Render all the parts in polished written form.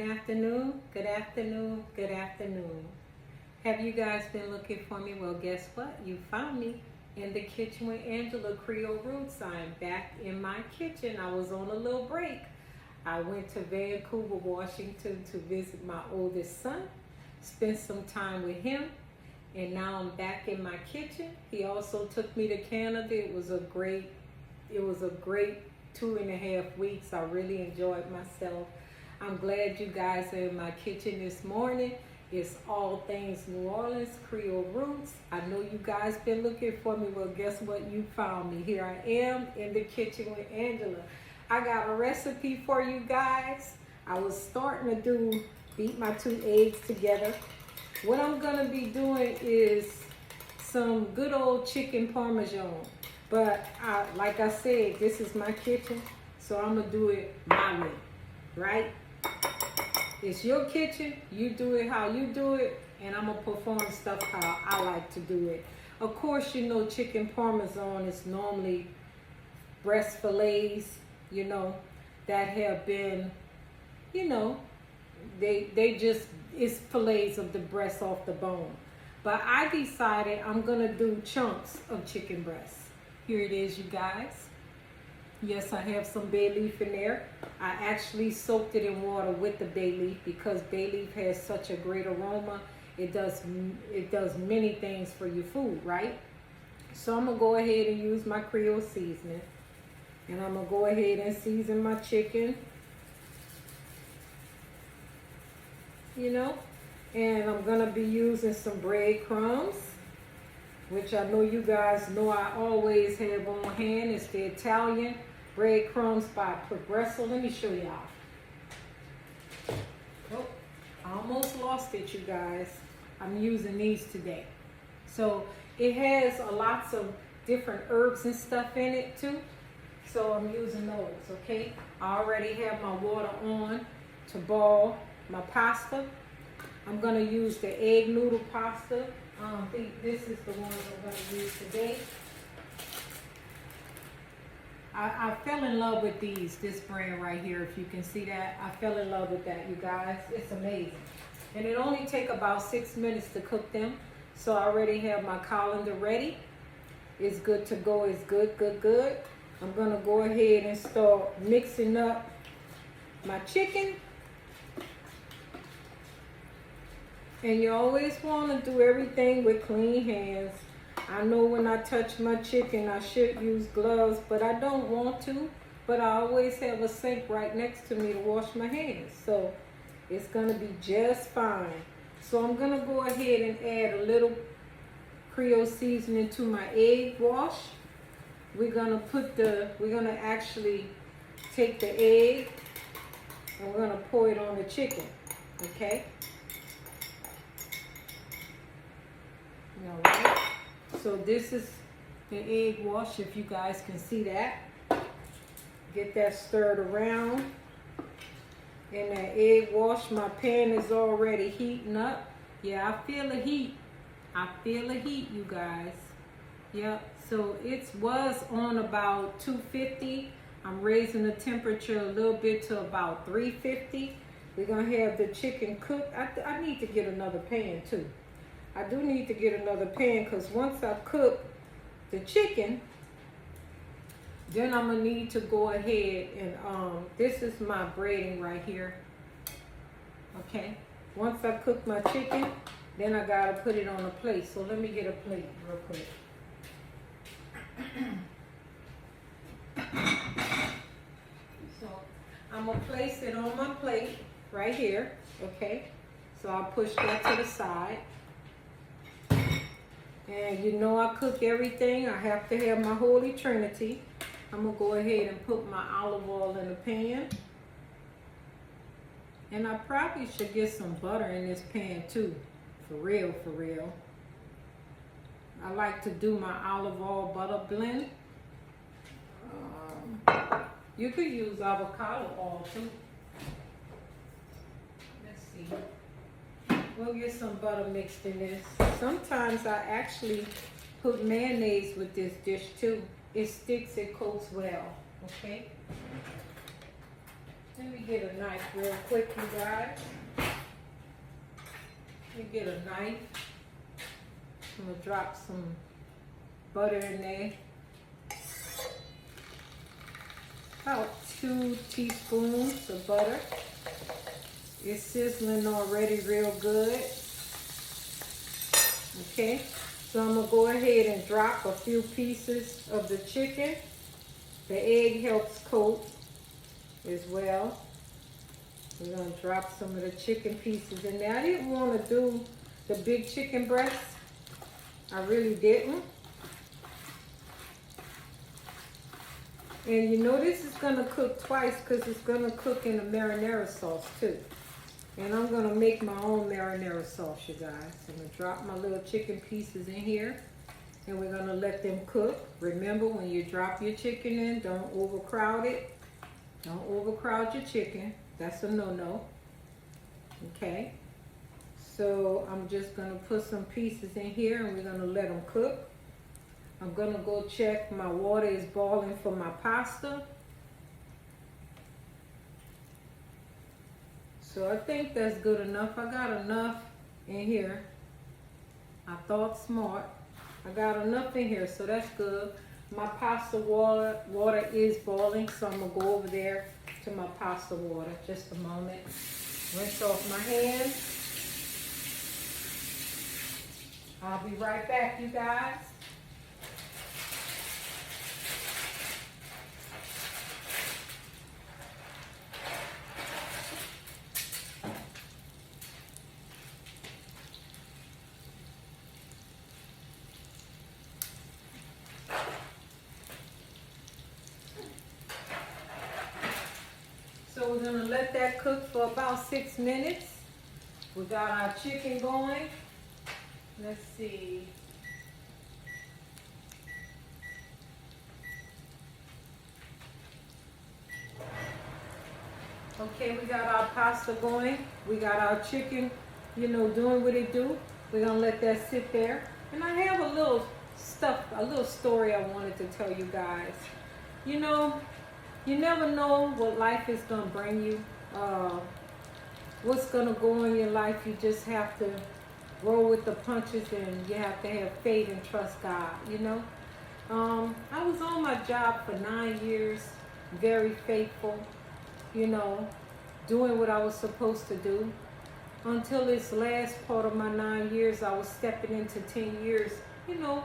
afternoon, good afternoon, good afternoon. Have you guys been looking for me? Well, guess what? You found me in the kitchen with Angela, Creole Roots. I'm back in my kitchen. I was on a little break. I went to Vancouver, Washington to visit my oldest son, spent some time with him, and now I'm back in my kitchen. He also took me to Canada. It was a great 2.5 weeks. I really enjoyed myself. I'm glad you guys are in my kitchen this morning. It's all things New Orleans, Creole Roots. I know you guys been looking for me. Well, guess what? You found me. Here I am in the kitchen with Angela. I got a recipe for you guys. I was starting to beat my 2 eggs together. What I'm gonna be doing is some good old chicken Parmesan. But like I said, this is my kitchen, so I'm gonna do it my way, right? It's your kitchen, you do it how you do it, and I'm gonna perform stuff how I like to do it. Of course, you know chicken Parmesan is normally breast fillets, that have been, it's fillets of the breast off the bone. But I decided I'm gonna do chunks of chicken breast. Here it is, you guys. Yes, I have some bayleaf in there. I actually soaked it in water with the bayleaf because bayleaf has such a great aroma. It does many things for your food, right? So I'm gonna go ahead and use my Creole seasoning. And I'm gonna go ahead and season my chicken. And I'm gonna be using some breadcrumbs, which I know you guys know I always have on hand. It's the Italian breadcrumbs by Progresso. Let me show y'all. Oh, I almost lost it, you guys. I'm using these today. So it has lots of different herbs and stuff in it too. So I'm using those, okay? I already have my water on to boil my pasta. I'm gonna use the egg noodle pasta. I don't think this is the one I'm going to use today. I fell in love with this brand right here. If you can see that, I fell in love with that, you guys. It's amazing. And it only takes about 6 minutes to cook them. So I already have my colander ready. It's good to go. It's good. I'm going to go ahead and start mixing up my chicken. And you always want to do everything with clean hands. I know when I touch my chicken, I should use gloves, but I don't want to. But I always have a sink right next to me to wash my hands. So it's going to be just fine. So I'm going to go ahead and add a little Creole seasoning to my egg wash. We're going to actually take the egg and we're going to pour it on the chicken, okay? Alright, so this is the egg wash, if you guys can see that. Get that stirred around. And that egg wash, my pan is already heating up. Yeah, I feel the heat. You guys. Yep, so it was on about 250. I'm raising the temperature a little bit to about 350. We're going to have the chicken cooked. I need to get another pan too. I do need to get another pan because once I cook the chicken, then I'm going to need to go ahead and, this is my breading right here. Okay. Once I cook my chicken, then I got to put it on a plate. So let me get a plate real quick. So I'm going to place it on my plate right here. Okay. So I'll push that to the side. And you know I cook everything. I have to have my Holy Trinity. I'm going to go ahead and put my olive oil in the pan. And I probably should get some butter in this pan too. For real. I like to do my olive oil butter blend. You could use avocado oil too. Let's see. We'll get some butter mixed in this. Sometimes I actually put mayonnaise with this dish too. It sticks, it coats well, okay? Let me get a knife real quick, you guys. Let me get a knife. I'm gonna drop some butter in there. About 2 teaspoons of butter. It's sizzling already real good. Okay, so I'm gonna go ahead and drop a few pieces of the chicken. The egg helps coat as well. We're gonna drop some of the chicken pieces in there. I didn't want to do the big chicken breasts. I really didn't. And you know this is gonna cook twice because it's gonna cook in a marinara sauce too. And I'm gonna make my own marinara sauce, you guys. I'm gonna drop my little chicken pieces in here and we're gonna let them cook. Remember, when you drop your chicken in, don't overcrowd it. Don't overcrowd your chicken. That's a no-no. Okay. So I'm just gonna put some pieces in here and we're gonna let them cook. I'm gonna go check my water is boiling for my pasta. So I think that's good enough. I got enough in here. I thought smart. I got enough in here, so that's good. My pasta water is boiling, so I'm gonna go over there to my pasta water. Just a moment. Rinse off my hands. I'll be right back, you guys. So we're gonna let that cook for about 6 minutes. We got our chicken going. Let's see. Okay, we got our pasta going. We got our chicken, you know, doing what it do. We're gonna let that sit there. And I have a little story I wanted to tell you guys. You know, you never know what life is gonna bring you. What's gonna go in your life. You just have to roll with the punches and you have to have faith and trust God, you know. I was on my job for 9 years, very faithful, you know, doing what I was supposed to do. Until this last part of my 9 years, I was stepping into 10 years, you know.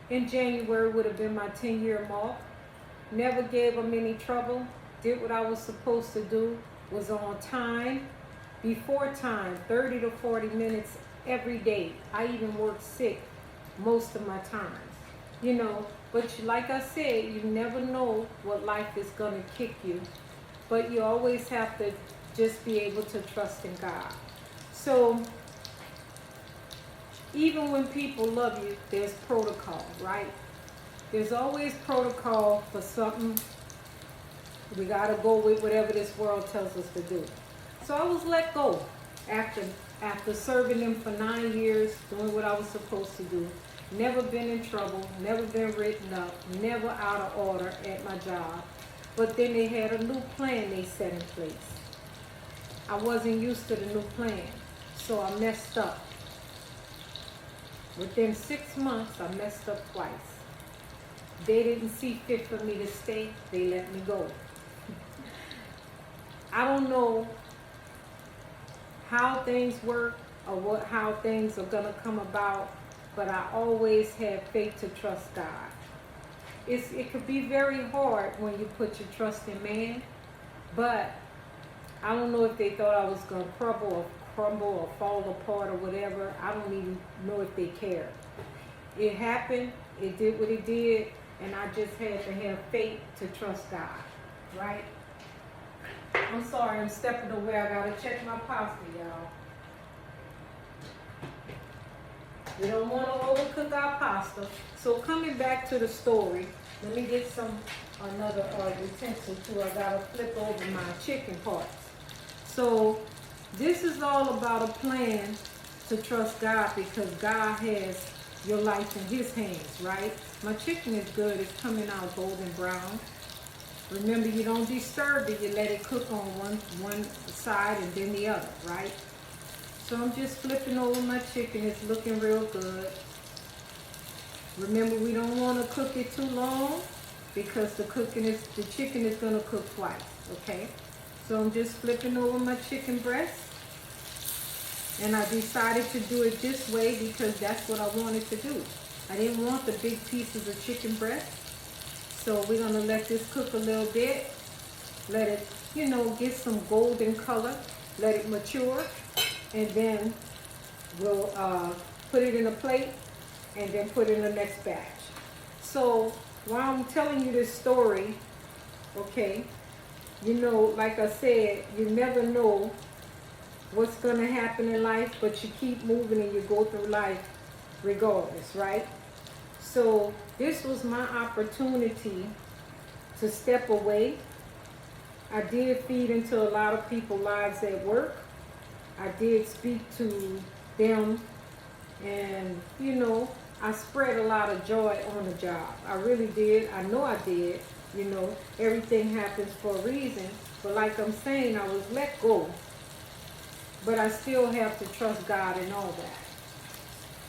In January would have been my 10-year mark. Never gave them any trouble, did what I was supposed to do, was on time, before time, 30 to 40 minutes every day. I even worked sick most of my times, you know. But like I said, you never know what life is gonna kick you. But you always have to just be able to trust in God. So even when people love you, there's protocol, right? There's always protocol for something. We gotta go with whatever this world tells us to do. So I was let go after serving them for 9 years, doing what I was supposed to do. Never been in trouble, never been written up, never out of order at my job. But then they had a new plan they set in place. I wasn't used to the new plan, so I messed up. Within 6 months, I messed up twice. They didn't see fit for me to stay, they let me go. I don't know how things work or how things are gonna come about, but I always have faith to trust God. It could be very hard when you put your trust in man, but I don't know if they thought I was gonna crumble or fall apart or whatever. I don't even know if they cared. It happened, it did what it did, and I just had to have faith to trust God, right? I'm sorry, I'm stepping away. I gotta check my pasta, y'all. We don't want to overcook our pasta. So coming back to the story, let me get another utensil too. I gotta flip over my chicken parts. So this is all about a plan to trust God, because God has your life in his hands, right? My chicken is good. It's coming out golden brown. Remember, you don't disturb it. You let it cook on one side and then the other, right? So I'm just flipping over my chicken. It's looking real good. Remember, we don't want to cook it too long because the chicken is going to cook twice, okay? So I'm just flipping over my chicken breast. And I decided to do it this way because that's what I wanted to do. I didn't want the big pieces of chicken breast. So we're going to let this cook a little bit. Let it, get some golden color. Let it mature. And then we'll put it in a plate and then put in the next batch. So while I'm telling you this story, okay, like I said, you never know what's going to happen in life, but you keep moving and you go through life regardless, right? So this was my opportunity to step away. I did feed into a lot of people's lives at work. I did speak to them, and I spread a lot of joy on the job. I really did. I know I did. Everything happens for a reason. But like I'm saying, I was let go. But I still have to trust God and all that.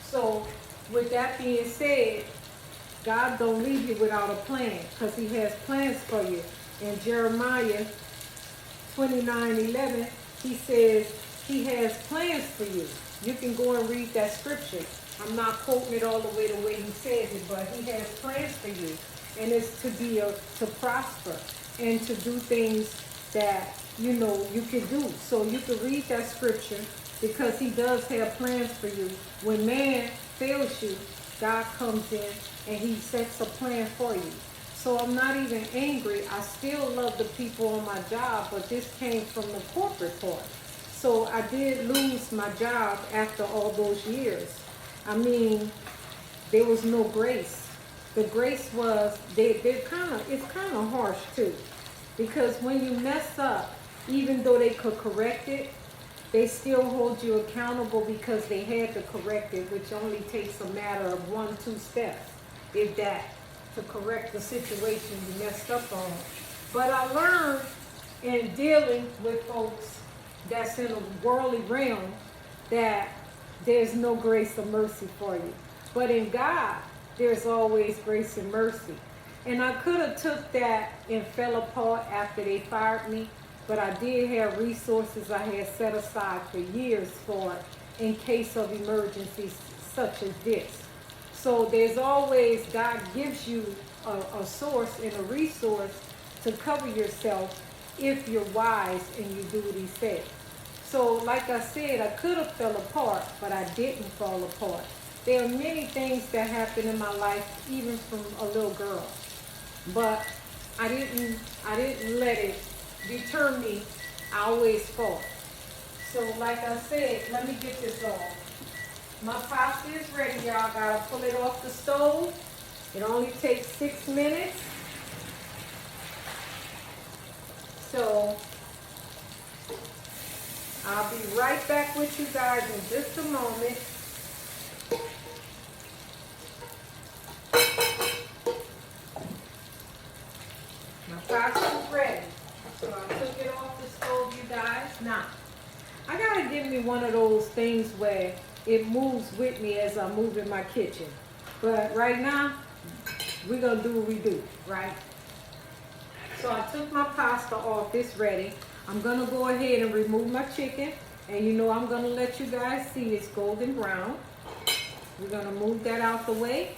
So with that being said, God don't leave you without a plan, because he has plans for you. In Jeremiah 29:11, he says he has plans for you. You can go and read that scripture. I'm not quoting it all the way he says it, but he has plans for you. And it's to prosper and to do things that, you can do. So you can read that scripture because he does have plans for you. When man fails you, God comes in and he sets a plan for you. So I'm not even angry. I still love the people on my job, but this came from the corporate part. So I did lose my job after all those years. I mean, there was no grace. The grace was, it's kind of harsh too. Because when you mess up, even though they could correct it, they still hold you accountable because they had to correct it, which only takes a matter of 1-2 steps, if that, to correct the situation you messed up on. But I learned in dealing with folks that's in a worldly realm that there's no grace or mercy for you. But in God, there's always grace and mercy. And I could have took that and fell apart after they fired me, but I did have resources I had set aside for years for in case of emergencies such as this. So there's always, God gives you a source and a resource to cover yourself if you're wise and you do what he said. So like I said, I could have fell apart, but I didn't fall apart. There are many things that happened in my life, even from a little girl. But I didn't let it deter me. I always fought. So like I said, let me get this off. My pasta is ready, y'all. Gotta pull it off the stove. It only takes 6 minutes. So I'll be right back with you guys in just a moment. My pasta is ready. So I took it off the stove, you guys. Now, I gotta give me one of those things where it moves with me as I move in my kitchen. But right now, we're gonna do what we do, right? So I took my pasta off, it's ready. I'm gonna go ahead and remove my chicken. And I'm gonna let you guys see it's golden brown. We're gonna move that out the way.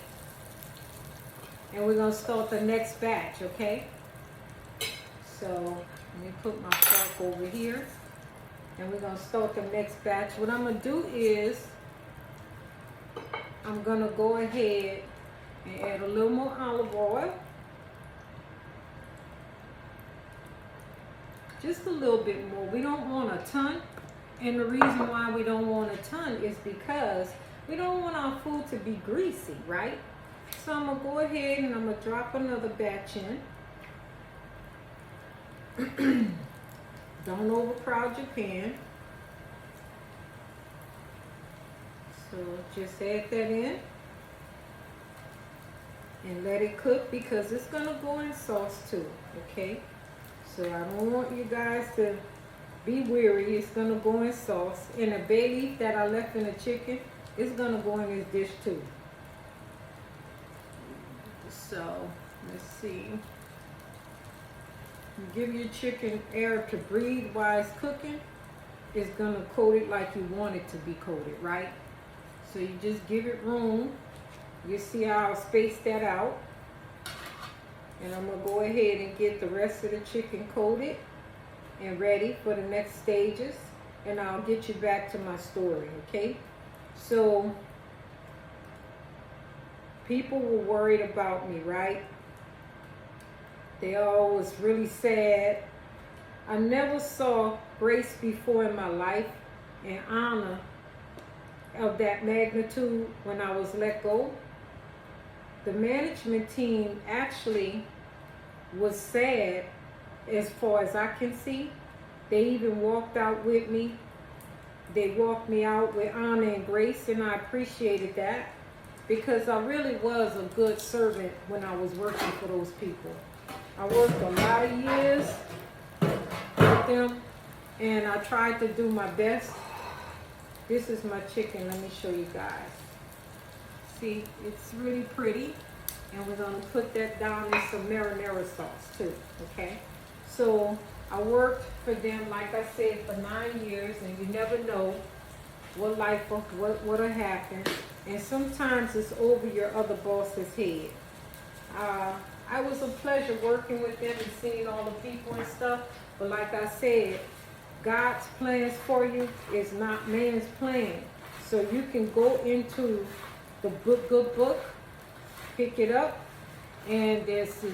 And we're gonna start the next batch, okay? So let me put my fork over here. And we're gonna start the next batch. What I'm gonna do is, I'm gonna go ahead and add a little more olive oil. Just a little bit more. We don't want a ton. And the reason why we don't want a ton is because we don't want our food to be greasy, right? So I'm gonna go ahead and I'm gonna drop another batch in. Don't overcrowd your pan. So just add that in. and let it cook because it's gonna go in sauce too, okay? So I don't want you guys to be weary. It's gonna go in sauce. And the bay leaf that I left in the chicken is gonna go in this dish too. So let's see. You give your chicken air to breathe while it's cooking. It's gonna coat it like you want it to be coated, right? So you just give it room. You see how I spaced that out. And I'm gonna go ahead and get the rest of the chicken coated and ready for the next stages. And I'll get you back to my story, okay? So people were worried about me, right? They all was really sad. I never saw grace before in my life and honor of that magnitude when I was let go. The management team actually was sad as far as I can see. They even walked out with me. They walked me out with honor and grace, and I appreciated that because I really was a good servant when I was working for those people. I worked a lot of years with them, and I tried to do my best. This is my chicken. Let me show you guys. See, it's really pretty. And we're going to put that down in some marinara sauce too, okay? So I worked for them, like I said, for 9 years, and you never know what life, what'll happen. And sometimes it's over your other boss's head. It was a pleasure working with them and seeing all the people and stuff. But like I said, God's plans for you is not man's plan. So you can go into the good book, pick it up, and it's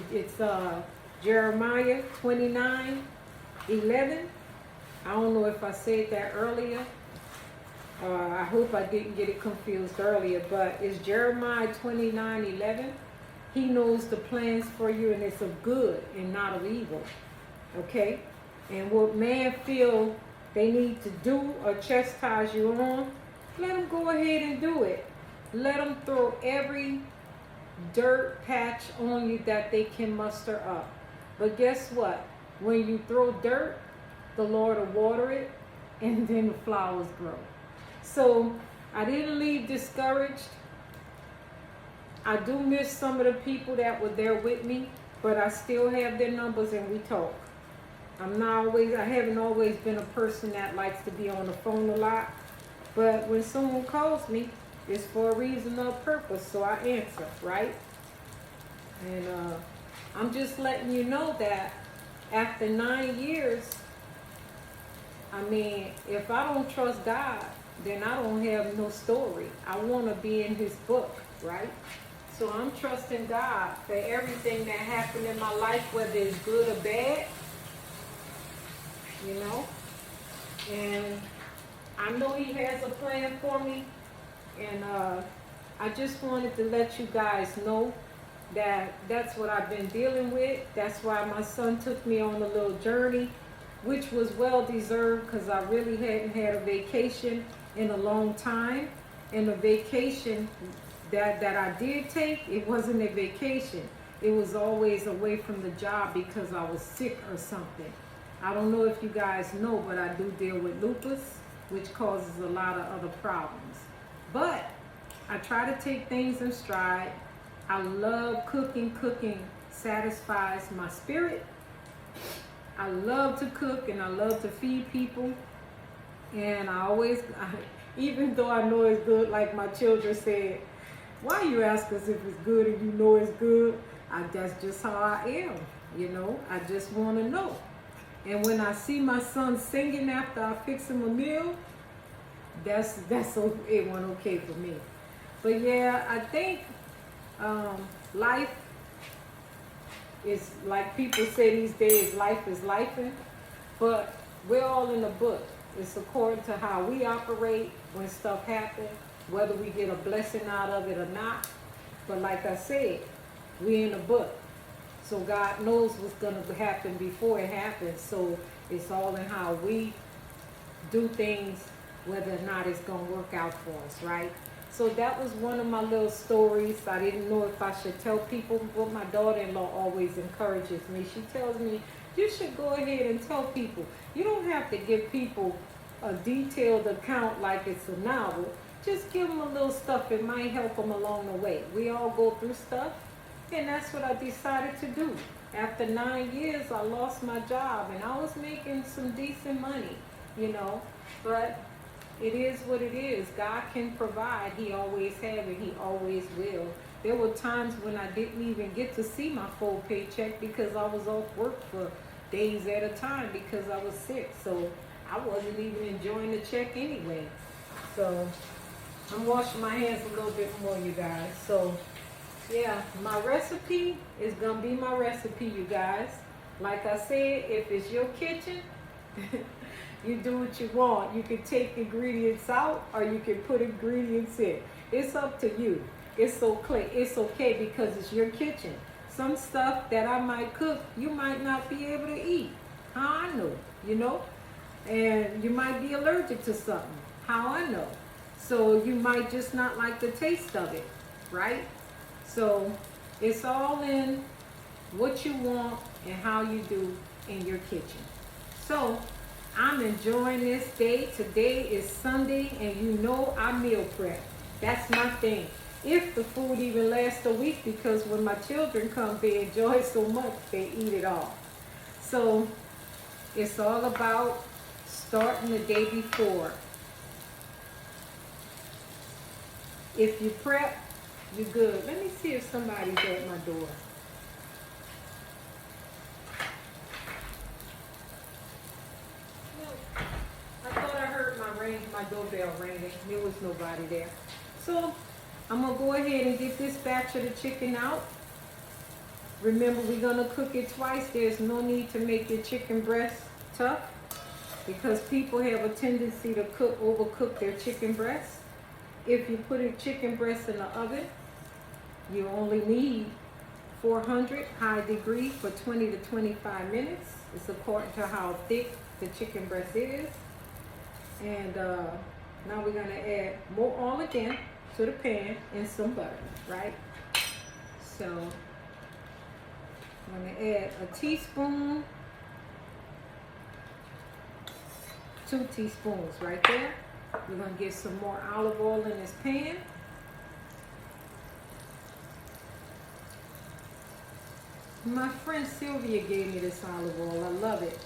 Jeremiah 29:11. I don't know if I said that earlier. I hope I didn't get it confused earlier, but it's Jeremiah 29:11. He knows the plans for you, and it's of good and not of evil. Okay? And what man feel they need to do or chastise you on, let them go ahead and do it. Let them throw every dirt patch on you that they can muster up. But guess what? When you throw dirt, the Lord will water it, and then the flowers grow. So I didn't leave discouraged. I do miss some of the people that were there with me, but I still have their numbers and we talk. I haven't always been a person that likes to be on the phone a lot, but when someone calls me, it's for a reason or a purpose, so I answer, right? And I'm just letting you know that after 9 years, I mean, if I don't trust God, then I don't have no story. I want to be in his book, right? So I'm trusting God for everything that happened in my life, whether it's good or bad, you know? And I know he has a plan for me. And I just wanted to let you guys know that that's what I've been dealing with. That's why my son took me on a little journey, which was well deserved because I really hadn't had a vacation in a long time. And the vacation that I did take, it wasn't a vacation. It was always away from the job because I was sick or something. I don't know if you guys know, but I do deal with lupus, which causes a lot of other problems. But I try to take things in stride. I love cooking. Cooking satisfies my spirit. I love to cook and I love to feed people. And even though I know it's good, like my children said, why you ask us if it's good and you know it's good? That's just how I am, you know. I just want to know. And when I see my son singing after I fix him a meal, it went okay for me. But yeah, I think life is, like people say these days, life is lifing. But we're all in the book. It's according to how we operate when stuff happens, whether we get a blessing out of it or not. But like I said, we in the book. So God knows what's going to happen before it happens. So it's all in how we do things, whether or not it's going to work out for us, right? So that was one of my little stories. I didn't know if I should tell people, but my daughter-in-law always encourages me. She tells me, you should go ahead and tell people. You don't have to give people a detailed account like it's a novel. Just give them a little stuff. It might help them along the way. We all go through stuff, and that's what I decided to do. After 9 years, I lost my job, and I was making some decent money, you know, but it is what it is. God can provide. He always have, and he always will. There were times when I didn't even get to see my full paycheck because I was off work for days at a time because I was sick. So I wasn't even enjoying the check anyway. So I'm washing my hands a little bit more, you guys. So yeah, my recipe is gonna be my recipe, you guys. Like I said, if it's your kitchen, you do what you want. You can take ingredients out or you can put ingredients in. It's up to you. It's okay because it's your kitchen. Some stuff that I might cook, you might not be able to eat. How I know, you know? And you might be allergic to something. How I know? So you might just not like the taste of it, right? So it's all in what you want and how you do in your kitchen. So I'm enjoying this day. Today is Sunday, and you know I meal prep. That's my thing. If the food even lasts a week, because when my children come, they enjoy it so much, they eat it all. So it's all about starting the day before. If you prep, you're good. Let me see if somebody's at my door. I thought I heard my doorbell ringing. There was nobody there. So I'm gonna go ahead and get this batch of the chicken out. Remember, we're gonna cook it twice. There's no need to make your chicken breast tough because people have a tendency to overcook their chicken breast. If you put a chicken breast in the oven, you only need 400 high degree for 20 to 25 minutes. It's according to how thick the chicken breast is. And now we're gonna add more oil again to the pan and some butter, right? So I'm gonna add a teaspoon, 2 teaspoons right there. We're gonna get some more olive oil in this pan. My friend Sylvia gave me this olive oil. I love it.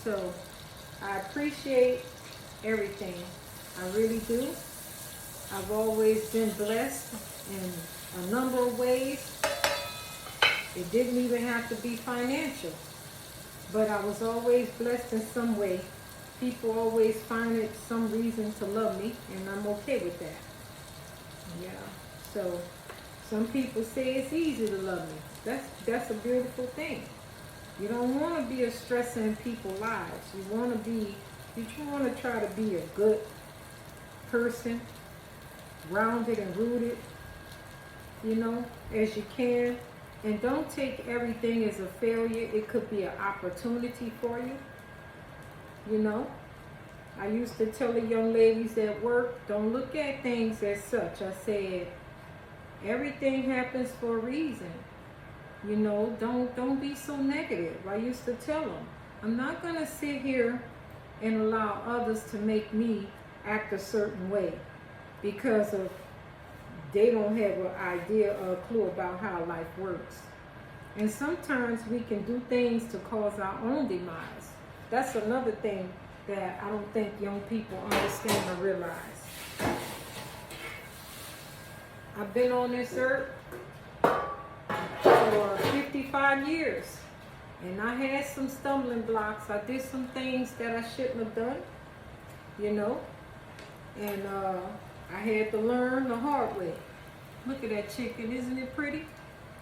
So I appreciate everything. I really do. I've always been blessed in a number of ways. It didn't even have to be financial, but I was always blessed in some way. People always find it some reason to love me, and I'm okay with that. Yeah. So some people say it's easy to love me. That's a beautiful thing. You don't want to be a stressor in people's lives. You want to try to be a good person, grounded and rooted, you know, as you can. And don't take everything as a failure. It could be an opportunity for you, you know. I used to tell the young ladies at work, don't look at things as such. I said, everything happens for a reason. You know, don't be so negative. I used to tell them, I'm not going to sit here and allow others to make me act a certain way because of they don't have an idea or a clue about how life works. And sometimes we can do things to cause our own demise. That's another thing that I don't think young people understand or realize. I've been on this earth for 55 years, and I had some stumbling blocks. I did some things that I shouldn't have done, you know, and I had to learn the hard way. Look at that chicken, isn't it pretty?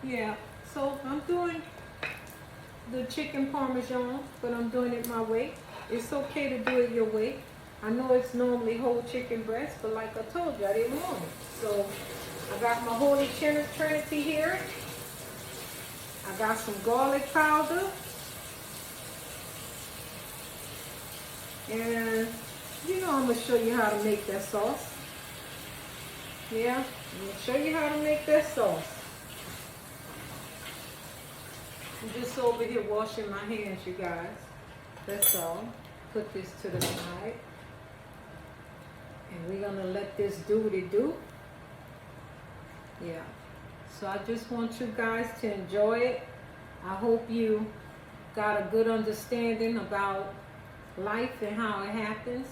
Yeah, so I'm doing the chicken Parmesan, but I'm doing it my way. It's okay to do it your way. I know it's normally whole chicken breast, but like I told you, I didn't want it. So I got my Holy Trinity here. I got some garlic powder. And You know I'm going to show you how to make that sauce. Yeah, I'm going to show you how to make that sauce. I'm just over here washing my hands, you guys. That's all. Put this to the side. And we're going to let this do what it do. Yeah. So I just want you guys to enjoy it. I hope you got a good understanding about life and how it happens.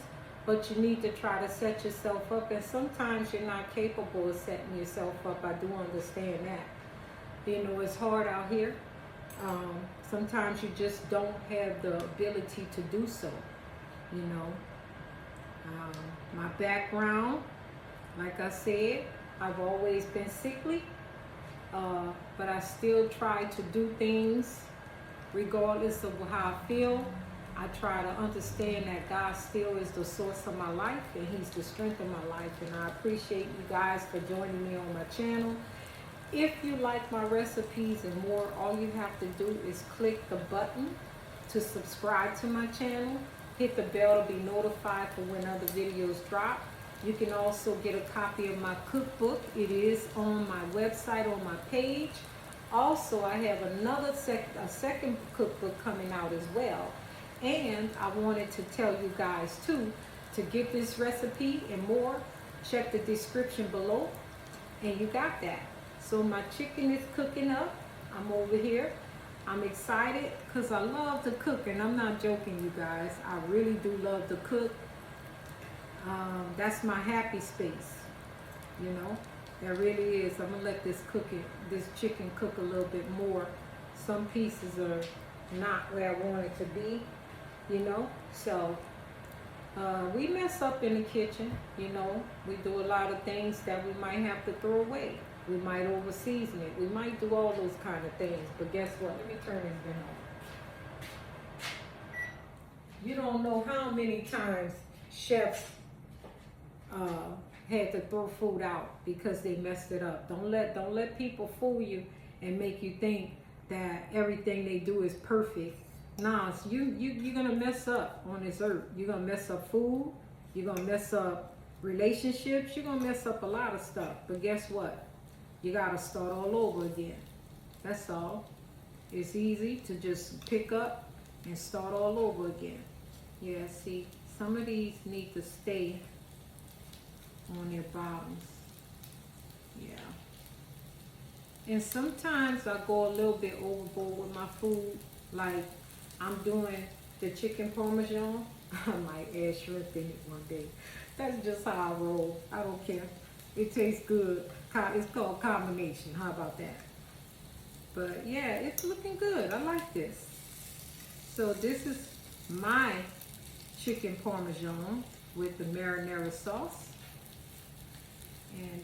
But you need to try to set yourself up. And sometimes you're not capable of setting yourself up. I do understand that. You know, it's hard out here. Sometimes you just don't have the ability to do so. You know. My background, like I said, I've always been sickly. But I still try to do things regardless of how I feel. I try to understand that God still is the source of my life and He's the strength of my life. And I appreciate you guys for joining me on my channel. If you like my recipes and more, all you have to do is click the button to subscribe to my channel. Hit the bell to be notified for when other videos drop. You can also get a copy of my cookbook. It is on my website, on my page. Also, I have another second cookbook coming out as well. And I wanted to tell you guys too, to get this recipe and more, check the description below. And you got that. So my chicken is cooking up. I'm over here. I'm excited because I love to cook, and I'm not joking, you guys. I really do love to cook. That's my happy space, you know. That really is. I'm gonna let this chicken cook a little bit more. Some pieces are not where I want it to be, you know. So we mess up in the kitchen, you know. We do a lot of things that we might have to throw away. We might over season it. We might do all those kind of things. But guess what? Let me turn this thing on. You don't know how many times chefs had to throw food out because they messed it up. Don't let people fool you and make you think that everything they do is perfect. Nah, so you're gonna mess up on this earth. You're gonna mess up food. You're gonna mess up relationships. You're gonna mess up a lot of stuff. But guess what? You gotta start all over again. That's all. It's easy to just pick up and start all over again. Yeah, see, some of these need to stay on their bottoms. Yeah. And sometimes I go a little bit overboard with my food. Like I'm doing the chicken Parmesan. I might add shrimp in it one day. That's just how I roll. I don't care. It tastes good. It's called combination. How about that? But yeah, it's looking good. I like this. So this is my chicken Parmesan with the marinara sauce. And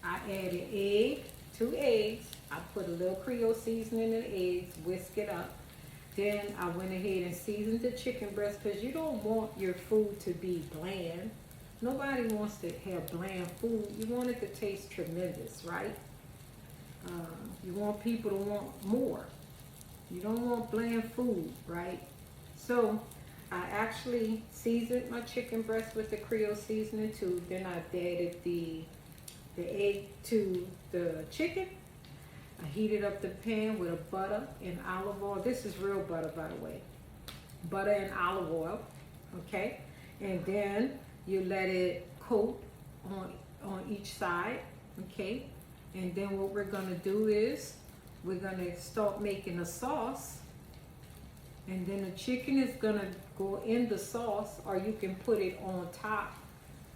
I added egg, 2 eggs. I put a little Creole seasoning in the eggs, whisk it up. Then I went ahead and seasoned the chicken breast because you don't want your food to be bland. Nobody wants to have bland food. You want it to taste tremendous, right? You want people to want more. You don't want bland food, right? So I actually seasoned my chicken breast with the Creole seasoning too. Then I added the egg to the chicken. I heated up the pan with a butter and olive oil. This is real butter, by the way. Butter and olive oil, okay? And then you let it coat on each side, okay? And then what we're gonna do is we're gonna start making a sauce. And then the chicken is gonna go in the sauce, or you can put it on top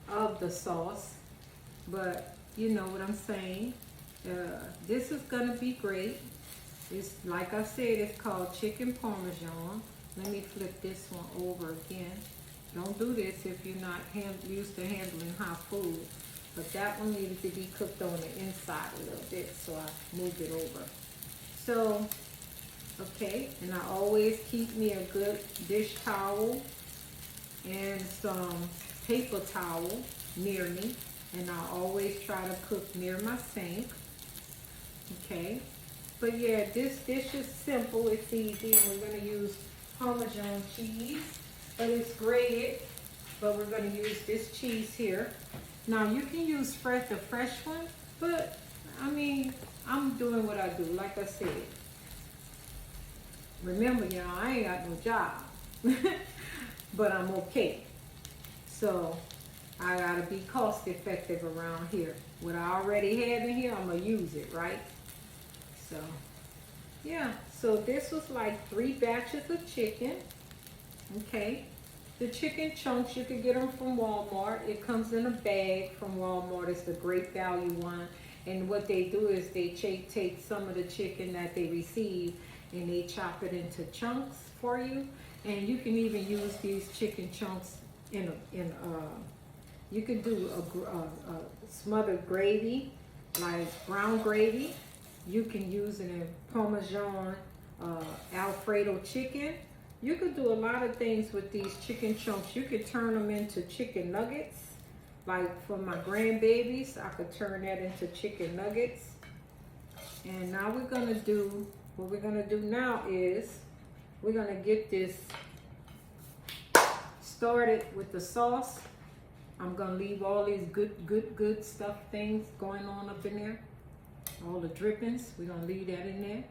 of the sauce. But you know what I'm saying. This is gonna be great. It's like I said, it's called chicken Parmesan. Let me flip this one over again. Don't do this if you're not used to handling hot food. But that one needed to be cooked on the inside a little bit, so I moved it over. So, okay, and I always keep me a good dish towel and some paper towel near me. And I always try to cook near my sink. Okay, but yeah, this dish is simple, it's easy, and we're gonna use Parmesan cheese, but it's grated. but we're going to use this cheese here. Now you can use the fresh one, but I mean, I'm doing what I do. Like I said, remember, y'all, I ain't got no job, but I'm okay. So I gotta be cost effective around here. What I already have in here, I'm gonna use it, right? So yeah, so this was like 3 batches of chicken. Okay, the chicken chunks, you can get them from Walmart. It comes in a bag from Walmart. It's the great value one. And what they do is they take some of the chicken that they receive and they chop it into chunks for you. And you can even use these chicken chunks you can do a smothered gravy, like brown gravy. You can use it in Parmesan, Alfredo chicken. You could do a lot of things with these chicken chunks. You could turn them into chicken nuggets. Like for my grandbabies, I could turn that into chicken nuggets. And now what we're gonna do now is we're gonna get this started with the sauce. I'm gonna leave all these good stuff things going on up in there. All the drippings, we're gonna leave that in there.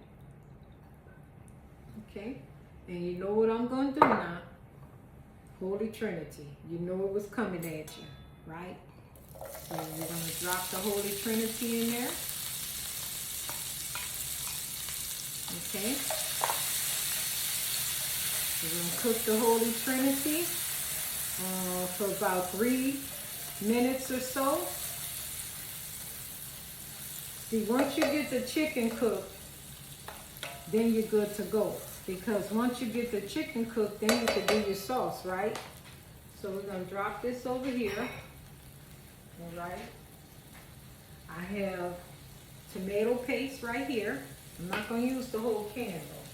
Okay, and you know what I'm gonna do now? Holy Trinity. You know it was coming at you, right? So we're gonna drop the Holy Trinity in there. Okay. We're gonna cook the Holy Trinity for about 3 minutes or so. See, once you get the chicken cooked, then you're good to go. Because once you get the chicken cooked, then you can do your sauce, right? So we're gonna drop this over here. All right. I have tomato paste right here. I'm not gonna use the whole can though.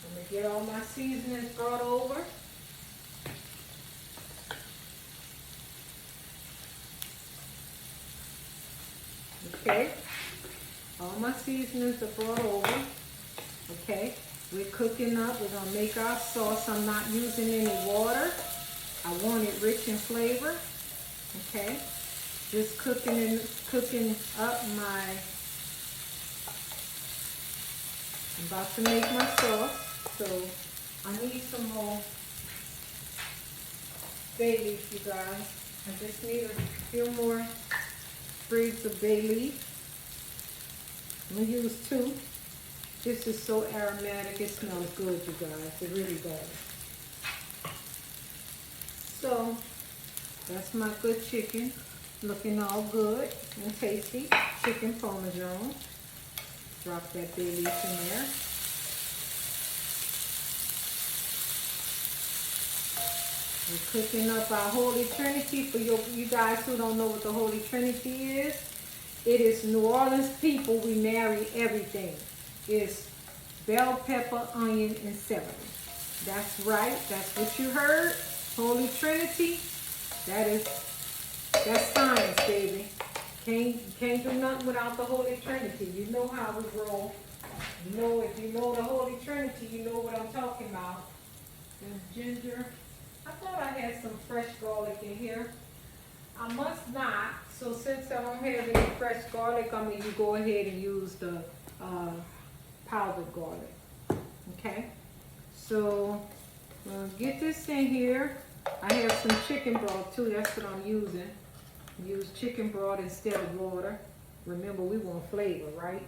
I'm gonna get all my seasonings brought over. Okay, all my seasonings are brought over. Okay, we're cooking up. We're gonna make our sauce. I'm not using any water. I want it rich in flavor. Okay, just cooking up my. I'm about to make my sauce, so I need some more bay leaf, you guys. I just need a few more sprigs of bay leaf. I'm gonna use 2. This is so aromatic, it smells good, you guys. It really does. So that's my good chicken, looking all good and tasty. Chicken Parmesan. Drop that bay leaf in there. We're cooking up our Holy Trinity. For you guys who don't know what the Holy Trinity is, it is New Orleans people, we marry everything. It's bell pepper, onion, and celery. That's right, that's what you heard. Holy Trinity, that's science, baby. Can't do nothing without the Holy Trinity. You know how we roll. You know, if you know the Holy Trinity, you know what I'm talking about. There's ginger. I thought I had some fresh garlic in here. I must not. So since I don't have any fresh garlic, I'm going to go ahead and use the powdered garlic. Okay. So get this in here. I have some chicken broth too. That's what I'm using. Use chicken broth instead of water. Remember, we want flavor, right?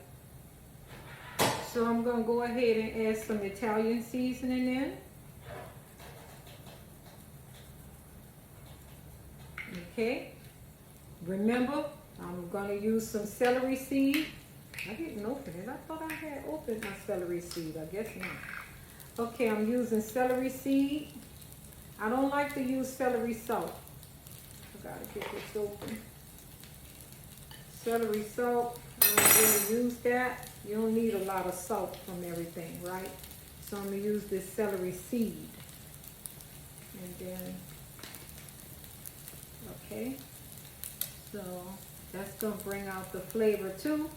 So I'm going to go ahead and add some Italian seasoning in. Okay. Remember, I'm going to use some celery seed. I didn't open it. I thought I had opened my celery seed. I guess not. Okay, I'm using celery seed. I don't like to use celery salt. I gotta get this open. Celery salt, I don't really use that. You don't need a lot of salt from everything, right? So I'm gonna use this celery seed. And then, okay. So that's gonna bring out the flavor too.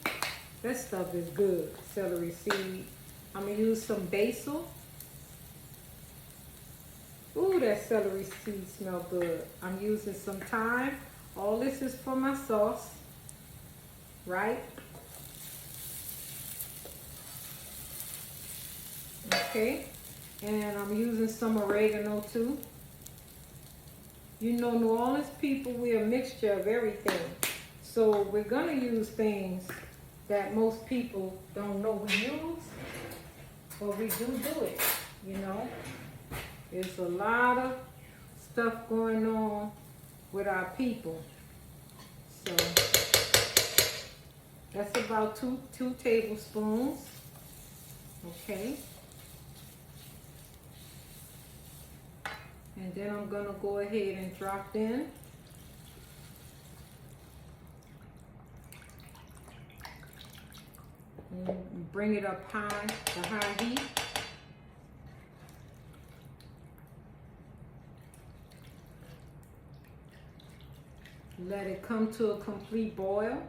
That stuff is good, celery seed. I'm gonna use some basil. Ooh, that celery seed smell good. I'm using some thyme. All this is for my sauce, right? Okay, and I'm using some oregano too. You know, New Orleans people, we're a mixture of everything. So we're gonna use things that most people don't know we use, but we do it, you know. There's a lot of stuff going on with our people. So that's about two tablespoons, okay. And then I'm gonna go ahead and drop in and bring it up high, to high heat. Let it come to a complete boil.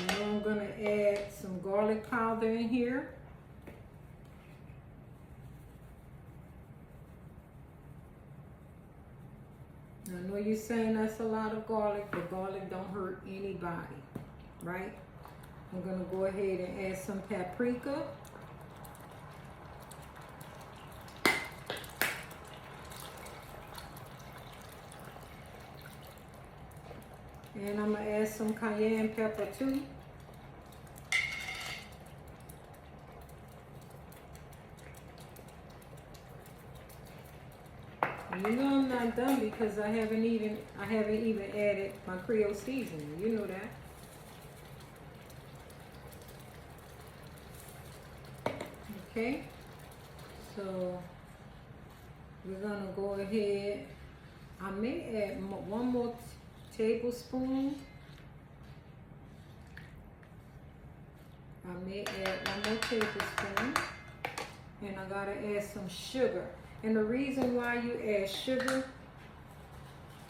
Now I'm going to add some garlic powder in here. I know you're saying that's a lot of garlic, but garlic don't hurt anybody, right? I'm going to go ahead and add some paprika. And I'm going to add some cayenne pepper too. You know I'm not done because I haven't even added my Creole seasoning. You know that. Okay. So we're gonna go ahead. I may add one more tablespoon. I may add one more tablespoon. And I gotta add some sugar. And the reason why you add sugar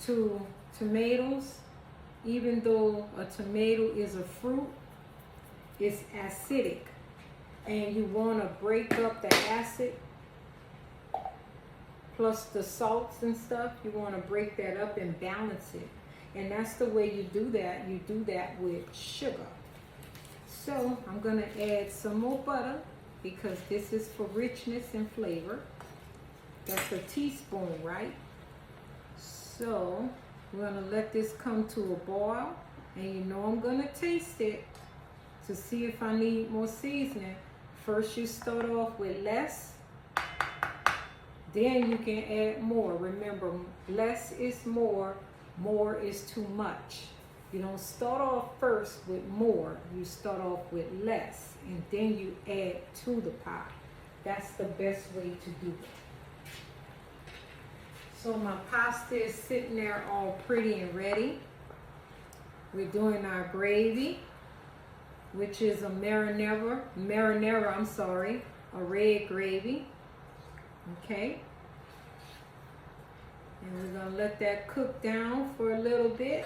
to tomatoes, even though a tomato is a fruit, it's acidic. And you want to break up the acid plus the salts and stuff. You want to break that up and balance it. And that's the way you do that. You do that with sugar. So I'm going to add some more butter because this is for richness and flavor. That's a teaspoon, right? So we're gonna let this come to a boil, and you know I'm gonna taste it to see if I need more seasoning. First you start off with less, then you can add more. Remember, less is more is too much. You don't start off first with more, you start off with less, and then you add to the pot. That's the best way to do it. So my pasta is sitting there all pretty and ready. We're doing our gravy, which is a marinara, a red gravy. Okay. And we're gonna let that cook down for a little bit.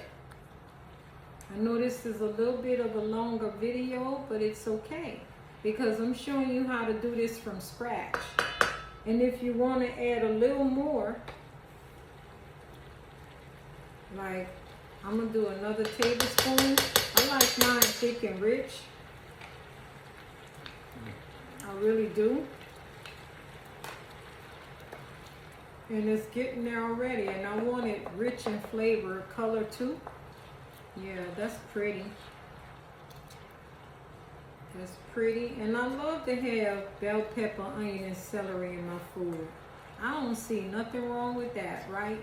I know this is a little bit of a longer video, but it's okay because I'm showing you how to do this from scratch. And if you want to add a little more, like I'm gonna do another tablespoon. I like mine thick and rich. I really do. And it's getting there already, and I want it rich in flavor, color too. Yeah, that's pretty. That's pretty. And I love to have bell pepper, onion, and celery in my food. I don't see nothing wrong with that, right?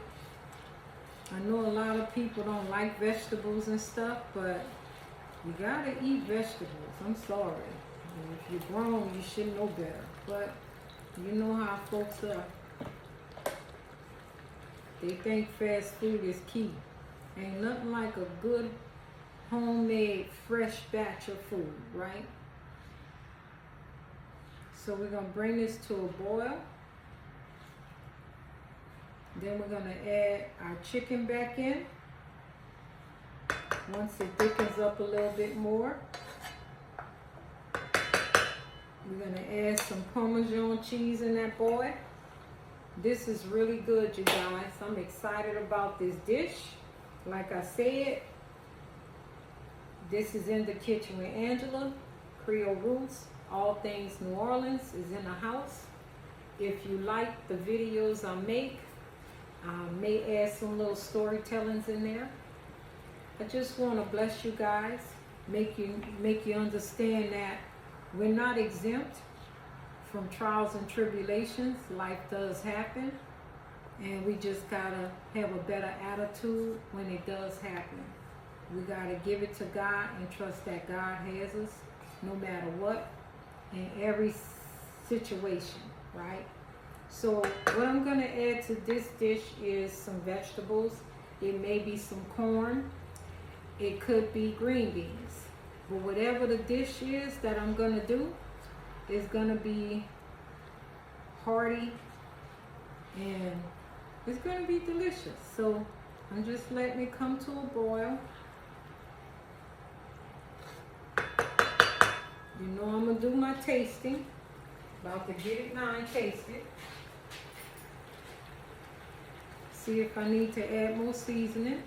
I know a lot of people don't like vegetables and stuff, but you gotta eat vegetables. I'm sorry. And if you're grown, you should know better. But you know how folks are. They think fast food is key. Ain't nothing like a good homemade fresh batch of food, right? So we're gonna bring this to a boil. Then we're gonna add our chicken back in. Once it thickens up a little bit more, we're gonna add some Parmesan cheese in that boy. This is really good, you guys. I'm excited about this dish. Like I said, this is in the kitchen with Angela, Creole Roots, all things New Orleans is in the house. If you like the videos I make, I may add some little storytellings in there. I just want to bless you guys, make you understand that we're not exempt from trials and tribulations. Life does happen, and we just gotta have a better attitude when it does happen. We gotta give it to God and trust that God has us no matter what, in every situation, right? So what I'm gonna add to this dish is some vegetables. It may be some corn. It could be green beans. But whatever the dish is that I'm gonna do is gonna be hearty and it's gonna be delicious. So I'm just letting it come to a boil. You know I'm gonna do my tasting. About to get it now and taste it. See if I need to add more seasoning.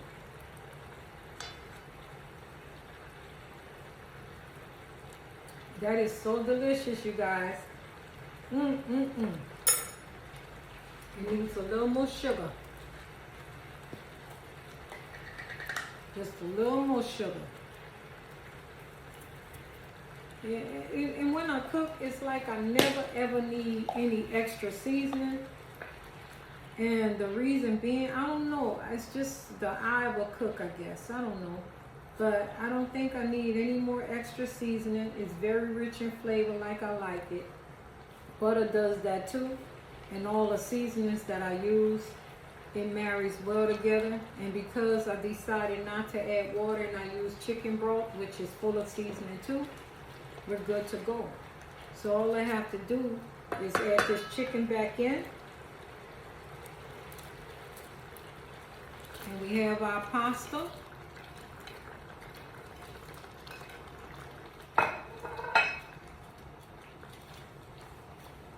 That is so delicious, you guys. It needs a little more sugar. Just a little more sugar. Yeah, and when I cook, it's like I never ever need any extra seasoning. And the reason being, I don't know, it's just the eye of a cook, I guess. I don't know. But I don't think I need any more extra seasoning. It's very rich in flavor like I like it. Butter does that too. And all the seasonings that I use, it marries well together. And because I decided not to add water and I use chicken broth, which is full of seasoning too, we're good to go. So all I have to do is add this chicken back in. And we have our pasta.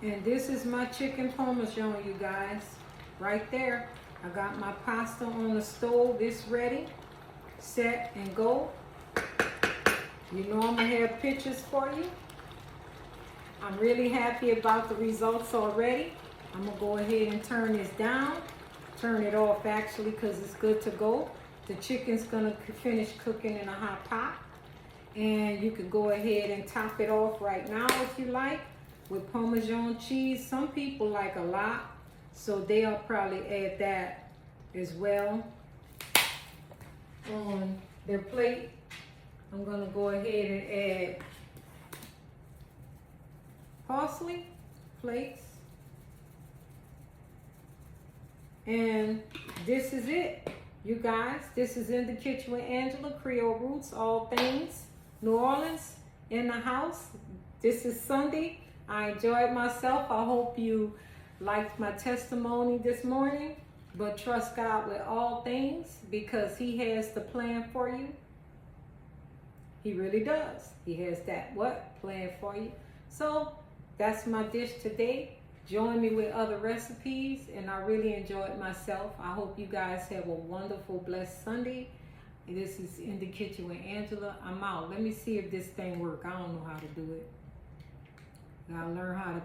And this is my chicken Parmesan, you guys. Right there. I got my pasta on the stove. It's ready, set, and go. You know I'm going to have pictures for you. I'm really happy about the results already. I'm going to go ahead and turn this down. Turn it off actually because it's good to go. The chicken's going to finish cooking in a hot pot. And you could go ahead and top it off right now if you like with Parmesan cheese. Some people like a lot, so they'll probably add that as well on their plate. I'm gonna go ahead and add parsley flakes. And this is it, you guys. This is In the Kitchen with Angela, Creole Roots, all things New Orleans in the house. This is Sunday. I enjoyed myself. I hope you liked my testimony this morning. But trust God with all things because He has the plan for you. He really does. He has that plan for you. So that's my dish today. Join me with other recipes, and I really enjoyed myself. I hope you guys have a wonderful, blessed Sunday. This is In the Kitchen with Angela. I'm out. Let me see if this thing works. I don't know how to do it. Gotta learn how to